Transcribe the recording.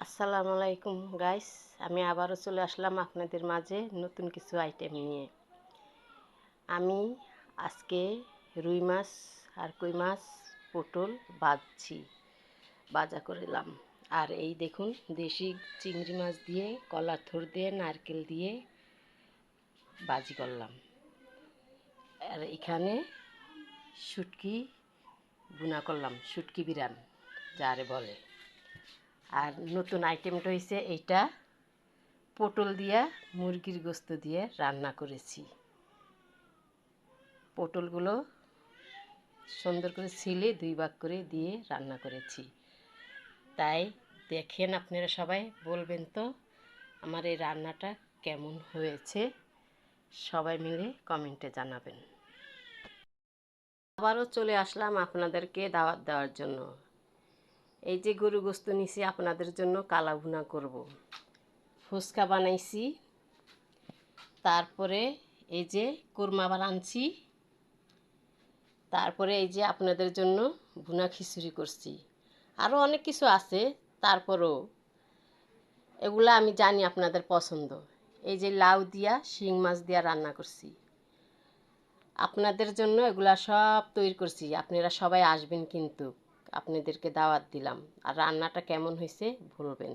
আসসালামু আলাইকুম গাইস, আমি আবারও চলে আসলাম আপনাদের মাঝে নতুন কিছু আইটেম নিয়ে। আমি আজকে রুই মাছ আর কই মাছ পটল ভাজা করলাম। আর এই দেখুন, দেশি চিংড়ি মাছ দিয়ে কলার থোর দিয়ে নারকেল দিয়ে ভাজি করলাম। আর এখানে শুটকি ভুনা করলাম, শুটকি বিরান যারে বলে। আর নতুন আইটেমটা হয়েছে এইটা, পটল দিয়া মুরগির গোস্ত দিয়ে রান্না করেছি। পটলগুলো সুন্দর করে ছিলে 2 ভাগ করে দিয়ে রান্না করেছি। তাই দেখেন, আপনারা সবাই বলবেন তো আমার এই রান্নাটা কেমন হয়েছে, সবাই মিলে কমেন্টে জানাবেন। আবারও চলে আসলাম আপনাদেরকে দাওয়াত দেওয়ার জন্য। এই যে গরু গোস্ত নিছি আপনাদের জন্য কালা ভুনা করব। ফুচকা বানাইছি, তারপরে এই যে কোরমা বানাচ্ছি, তারপরে এই যে আপনাদের জন্য ভুনা খিচুড়ি করছি। আরও অনেক কিছু আছে, তারপরেও এগুলা আমি জানি আপনাদের পছন্দ। এই যে লাউ দিয়া শিং মাছ দিয়া রান্না করছি, আপনাদের জন্য এগুলা সব তৈরি করছি। আপনারা সবাই আসবেন, কিন্তু আপনাদেরকে দাওয়াত দিলাম। আর রান্নাটা কেমন হয়েছে বলবেন।